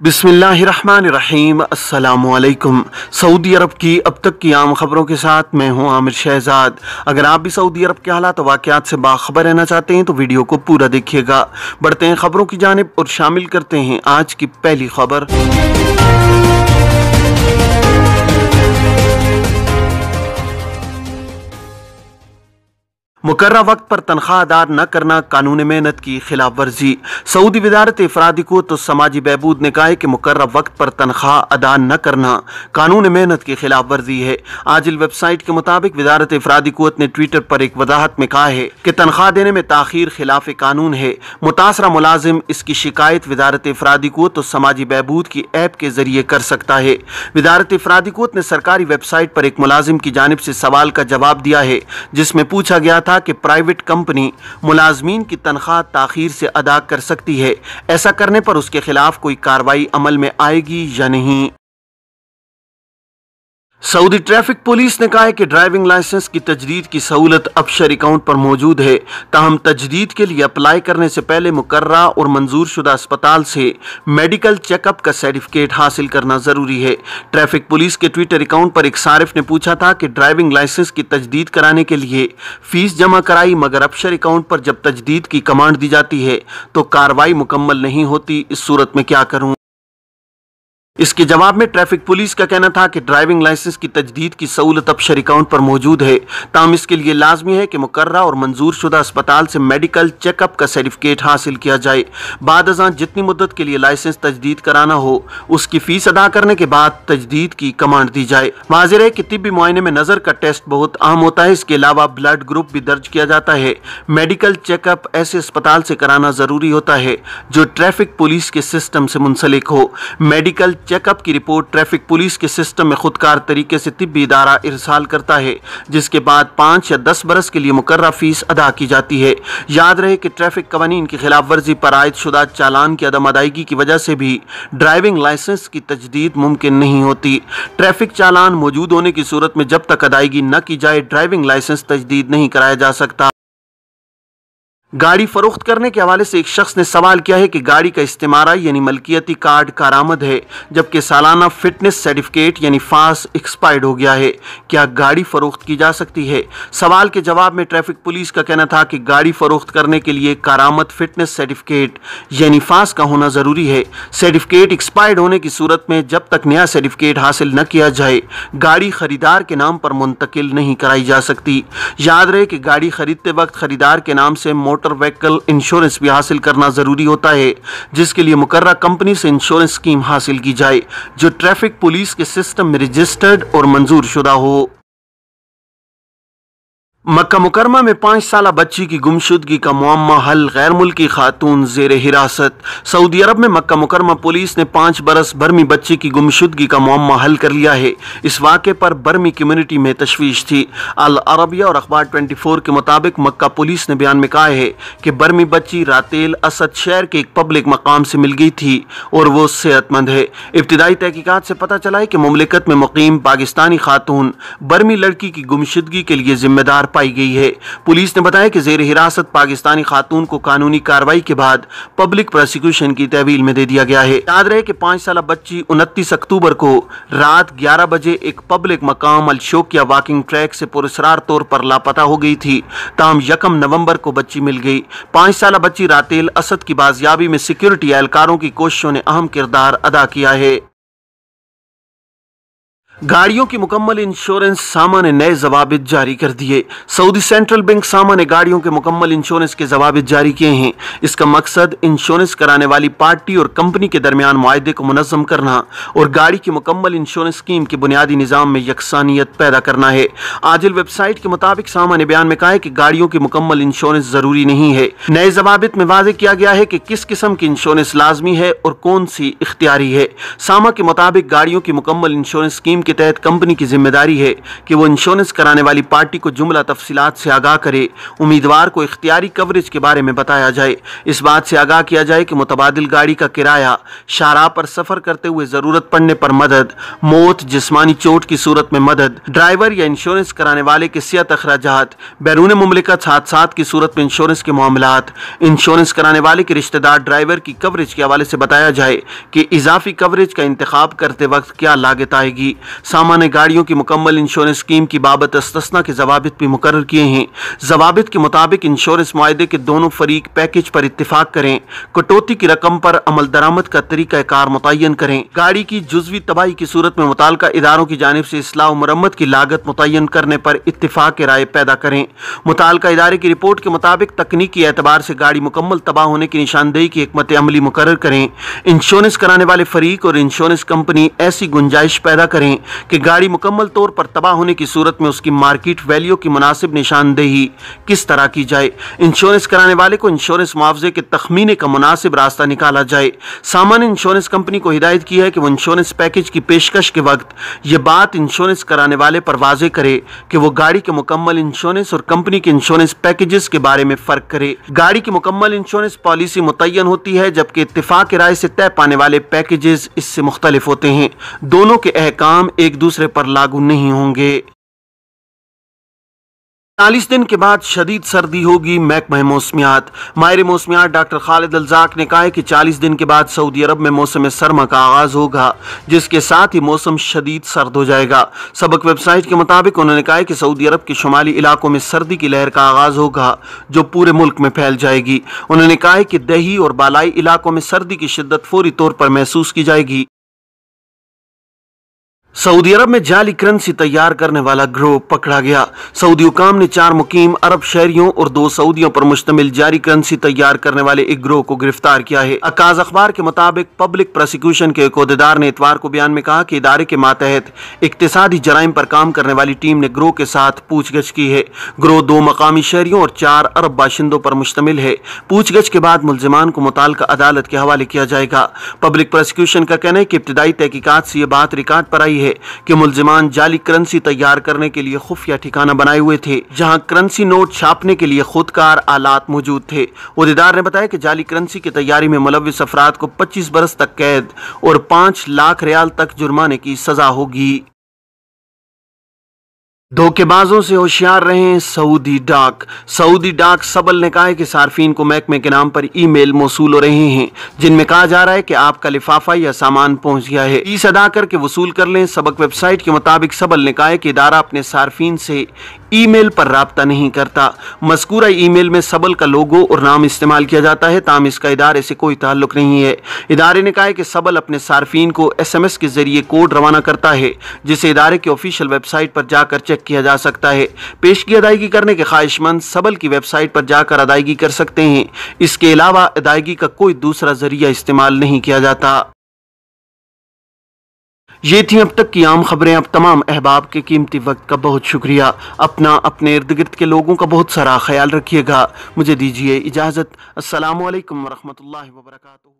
बिस्मिल्लाहिर्रहमानिर्रहीम। अस्सलामुअलैकुम। सऊदी अरब की अब तक की आम खबरों के साथ मैं हूं आमिर शहजाद। अगर आप भी सऊदी अरब के हालात वाक़यात से बाखबर रहना चाहते हैं तो वीडियो को पूरा देखिएगा। बढ़ते हैं खबरों की जानिब और शामिल करते हैं आज की पहली खबर। मुकर्रर वक्त पर तनख्वाह अदा न करना कानून मेहनत की खिलाफ वर्जी। सऊदी वजारत इफरादी क़ुव्वत और समाजी बहबूद ने कहा है कि मुकर्रर वक्त पर तनख्वाह अदा न करना कानून मेहनत की खिलाफ वर्जी है। आजिल वेबसाइट के मुताबिक वजारत इफरादी क़ुव्वत ने ट्विटर पर एक वजाहत में कहा है कि तनख्वाह देने में ताखीर खिलाफ कानून है। मुतासरा मुलाजिम इसकी शिकायत वजारत इफरादी क़ुव्वत और समाजी बहबूद की ऐप के जरिए कर सकता है। वजारत इफरादी क़ुव्वत ने सरकारी वेबसाइट पर एक मुलाजिम की जानिब से सवाल का जवाब दिया है, जिसमें पूछा गया था कि प्राइवेट कंपनी मुलाजमीन की तनख्वाह ताखीर से अदा कर सकती है। ऐसा करने पर उसके खिलाफ कोई कार्रवाई अमल में आएगी या नहीं। सऊदी ट्रैफिक पुलिस ने कहा है कि ड्राइविंग लाइसेंस की तजदीद की सहूलत अब शेयर अकाउंट पर मौजूद है। ताहम तजदीद के लिए अप्लाई करने से पहले मुकर्ररा और मंजूर शुदा अस्पताल से मेडिकल चेकअप का सर्टिफिकेट हासिल करना ज़रूरी है। ट्रैफिक पुलिस के ट्विटर अकाउंट पर एक सारिफ ने पूछा था कि ड्राइविंग लाइसेंस की तजदीद कराने के लिए फ़ीस जमा कराई, मगर अब शेयर अकाउंट पर जब तजदीद की कमांड दी जाती है तो कार्रवाई मुकम्मल नहीं होती। इस सूरत में क्या करूँ? इसके जवाब में ट्रैफिक पुलिस का कहना था कि ड्राइविंग लाइसेंस की तजदीद की सहूलत अब शेयर अकाउंट पर मौजूद है। ताहम इसके लिए लाजमी है कि मुकर्ररा और मंजूर शुदा अस्पताल से मेडिकल चेकअप का सर्टिफिकेट हासिल किया जाए। बाद अज़ां जितनी मुद्दत के लिए लाइसेंस तजदीद कराना हो उसकी फ़ीस अदा करने के बाद तजदीद की कमांड दी जाए। वाज़ेह है कि तिब्बी मुआयने में नज़र का टेस्ट बहुत अहम होता है। इसके अलावा ब्लड ग्रुप भी दर्ज किया जाता है। मेडिकल चेकअप ऐसे अस्पताल से कराना ज़रूरी होता है जो ट्रैफिक पुलिस के सिस्टम से मुंसलिक हो। मेडिकल चेकअप की रिपोर्ट ट्रैफिक पुलिस के सिस्टम में खुदकार तरीके से तिब्बी इदारा इरसाल करता है, जिसके बाद 5 या 10 बरस के लिए मुकर्रर फीस अदा की जाती है। याद रहे कि ट्रैफिक कवानीन की खिलाफ वर्जी पर आयद शुदा चालान की अदम अदायगी की वजह से भी ड्राइविंग लाइसेंस की तजदीद मुमकिन नहीं होती। ट्रैफिक चालान मौजूद होने की सूरत में जब तक अदायगी न की जाए ड्राइविंग लाइसेंस तजदीद नहीं कराया जा सकता। गाड़ी फरोख्त करने के हवाले से एक शख्स ने सवाल किया है कि गाड़ी का इस्तेमारा यानी मलकियती कार्ड कारामद है, जबकि सालाना फिटनेस सर्टिफिकेट यानी फास एक्सपायर्ड हो गया है। क्या गाड़ी फरोख्त की जा सकती है? सवाल के जवाब में ट्रैफिक पुलिस का कहना था कि गाड़ी फरोख्त करने के लिए कारामद फिटनेस सर्टिफिकेट यानी फास का होना ज़रूरी है। सर्टिफिकेट एक्सपायर्ड होने की सूरत में जब तक नया सर्टिफिकेट हासिल न किया जाए गाड़ी खरीदार के नाम पर मुंतकिल नहीं कराई जा सकती। याद रहे कि गाड़ी खरीदते वक्त खरीदार के नाम से मोटर व्हीकल इंश्योरेंस भी हासिल करना जरूरी होता है, जिसके लिए मुकर्रर कंपनी से इंश्योरेंस स्कीम हासिल की जाए जो ट्रैफिक पुलिस के सिस्टम में रजिस्टर्ड और मंजूर शुदा हो। मक्का मुकरमा में 5 साला बच्ची की गुमशुदगी का मुअम्मा हल, गैर मुल्की खातून जेर हिरासत। सऊदी अरब में मक्का मुकरमा पुलिस ने 5 बरस बर्मी बच्ची की गुमशुदगी का मुअम्मा हल कर लिया है। इस वाक़े पर बर्मी कम्युनिटी में तशवीश थी। अल अरबिया और अखबार 24 के मुताबिक मक्का पुलिस ने बयान में कहा है कि बर्मी बच्ची रातेल असद शहर के एक पब्लिक मकाम से मिल गई थी और वो सेहतमंद है। इब्तिदाई तहकीकात से पता चला है कि मुमलिकत में मुकीम पाकिस्तानी खातून बर्मी लड़की की गुमशुदगी के लिए जिम्मेदार पाई गई है। पुलिस ने बताया कि जेर हिरासत पाकिस्तानी खातून को कानूनी कार्रवाई के बाद पब्लिक प्रोसिक्यूशन की तहवील में दे दिया गया है। याद रहे कि 5 साला बच्ची 29 अक्टूबर को रात 11 बजे एक पब्लिक मकाम अल शोकिया वॉकिंग ट्रैक से पुरस्रार तौर पर लापता हो गई थी। ताहम 1 नवंबर को बच्ची मिल गई। 5 साला बच्ची रातेल असद की बाजियाबी में सिक्योरिटी एहलकारों की कोशिशों ने अहम किरदार अदा किया है। गाड़ियों की मुकम्मल इंश्योरेंस सामा ने नए जवाबित जारी कर दिए। सऊदी सेंट्रल बैंक सामा ने गाड़ियों के मुकम्मल इंश्योरेंस के जवाबित जारी किए हैं। इसका मकसद इंश्योरेंस कराने वाली पार्टी और कंपनी के दरमियान मुआहदे को मुनज़्ज़म करना और गाड़ी की मुकम्मल इंश्योरेंस स्कीम के बुनियादी निज़ाम में यकसानियत पैदा करना है। आजिल वेबसाइट के मुताबिक सामा ने बयान में कहा है कि गाड़ियों की मुकम्मल इंश्योरेंस ज़रूरी नहीं है। नए जवाबित में वाज़ेह किया गया है कि किस किस्म की इंश्योरेंस लाजमी है और कौन सी इख्तियारी है। सामा के मुताबिक गाड़ियों की मुकम्मल इंश्योरेंस स्कीम के तहत कंपनी की जिम्मेदारी है कि वो इंश्योरेंस कराने वाली पार्टी को जुमला तफसीलात से आगाह करे। उम्मीदवार को इख्तियारी कवरेज के बारे में बताया जाए। इस बात से आगाह किया जाए कि मुतबादिल गाड़ी का किराया, शाहराह पर सफर करते हुए जरूरत पड़ने पर मदद, मौत, जिस्मानी चोट की सूरत में मदद, ड्राइवर या इंश्योरेंस कराने वाले के सेहत अखराजात, बैरून मुमलिकत हादसात की सूरत में इंश्योरेंस के मामलात, इंश्योरेंस कराने वाले के रिश्तेदार ड्राइवर की कवरेज के हवाले से बताया जाए कि इजाफी कवरेज का इंतखाब करते वक्त क्या लागत आएगी। सामान्य गाड़ियों की मुकम्मल इंश्योरेंस स्कीम की बाबत इस्तिस्ना के जवाबित भी मुकर्रर किए हैं। जवाबित के मुताबिक इंश्योरेंस मुआहदे के दोनों फरीक पैकेज पर इत्तिफाक करें, कटौती की रकम पर अमल दरामद का तरीका कार मुतय्यन करें, गाड़ी की जुज़वी तबाही की सूरत में मुताल्लिका इदारों की जानिब से इस्लाह मरम्मत की लागत मुतय्यन करने पर इत्तिफाक के राय पैदा करें। मुताल्लिका इदारे की रिपोर्ट के मुताबिक तकनीकी एतबार से गाड़ी मुकम्मल तबाह होने की निशानदेही की हिकमत अमली मुकर्रर करें। इंश्योरेंस कराने वाले फरीक और इंश्योरेंस कंपनी ऐसी गुंजाइश पैदा करें कि गाड़ी मुकम्मल तौर पर तबाह होने की सूरत में उसकी मार्केट वैल्यू की मुनासिब निशानदेही किस तरह की जाए। इंश्योरेंस कराने वाले को इंश्योरेंस मुआवजे के तखमीने का मुनासिब रास्ता निकाला जाए। सामान्य इंश्योरेंस कंपनी को हिदायत की है कि वो इंश्योरेंस पैकेज की पेशकश के वक्त ये बात इंश्योरेंस कराने वाले पर वाज़ेह करे कि वो गाड़ी के मुकम्मल इंश्योरेंस और कंपनी के इंश्योरेंस पैकेजेस के बारे में फ़र्क करे। गाड़ी की मुकम्मल इंश्योरेंस पॉलिसी मुतय्यन होती है, जबकि इत्तिफाक राय से तय पाने वाले पैकेजेस इससे मुख्तलिफ होते हैं। दोनों के अहकाम एक दूसरे पर लागू नहीं होंगे। 40 दिन के बाद शदीद सर्दी होगी, महकमा मौसमियात। माहिर मौसमियात डॉक्टर खालिद अल्जाक ने कहा है कि 40 दिन के बाद सऊदी अरब में मौसम सरमा का आगाज होगा, जिसके साथ ही मौसम शदीद सर्द हो जाएगा। सबक वेबसाइट के मुताबिक उन्होंने कहा है कि सऊदी अरब के शुमाली इलाकों में सर्दी की लहर का आगाज होगा, जो पूरे मुल्क में फैल जाएगी। उन्होंने कहा है कि दही और बालाई इलाकों में सर्दी की शिद्दत फौरी तौर पर महसूस की जाएगी। सऊदी अरब में जाली करेंसी तैयार करने वाला गिरोह पकड़ा गया। सऊदी हुकाम ने 4 मुकीम अरब शहरियों और 2 सऊदियों पर मुश्तमिल जाली करेंसी तैयार करने वाले एक गिरोह को गिरफ्तार किया है। अकाज अखबार के मुताबिक पब्लिक प्रोसिक्यूशन के एक ओहदेदार ने इतवार को बयान में कहा कि इदारे के मातहत इक्तिसादी जराइम पर काम करने वाली टीम ने गिरोह के साथ पूछगछ की है। गिरोह 2 मकामी शहरियों और 4 अरब बाशिंदों पर मुश्तमिल है। पूछगछ के बाद मुल्जिमान को मुताल्लिका अदालत के हवाले किया जाएगा। पब्लिक प्रोसिक्यूशन का कहना है कि इब्तिदाई तहकीकात से यह बात रिकॉर्ड पर आई है कि मुल्जिमान जाली करेंसी तैयार करने के लिए खुफिया ठिकाना बनाए हुए थे, जहां करेंसी नोट छापने के लिए खुदकार आलात मौजूद थे। ओहदेदार ने बताया कि जाली करेंसी की तैयारी में मुलव्विस अफराद को 25 बरस तक कैद और 5 लाख रियाल तक जुर्माने की सजा होगी। धोखेबाजों से होशियार रहें, सऊदी डाक। सऊदी डाक सबल ने कहा है कि सार्फिन को महकमे के नाम पर ईमेल मौसूल हो रहे हैं, जिनमें कहा जा रहा है कि आपका लिफाफा या सामान पहुंच गया है, फीस अदा करके वसूल कर लें। सबक वेबसाइट के मुताबिक सबल ने कहा है कि इदारा अपने सार्फिन से ईमेल पर राब्ता नहीं करता। मज़कूरा ईमेल में सबल का लोगो और नाम इस्तेमाल किया जाता है, ताम इसका इदारे से कोई ताल्लुक नहीं है। इदारे ने कहा है कि सबल अपने सार्फिन को SMS के जरिए कोड रवाना करता है, जिसे इदारे के ऑफिशियल वेबसाइट पर जाकर चेक किया जा सकता है। पेशगी अदायगी करने के ख्वाहिशमंद सबल की वेबसाइट पर जाकर अदायगी कर सकते हैं। इसके अलावा अदायगी का कोई दूसरा जरिया इस्तेमाल नहीं किया जाता। ये थी अब तक की आम खबरें। अब तमाम अहबाब के कीमती वक्त का बहुत शुक्रिया। अपना, अपने इर्द गिर्द के लोगों का बहुत सारा ख्याल रखिएगा। मुझे दीजिए इजाज़त। अस्सलामु अलैकुम वरहमतुल्लाहि वबरकातुहू।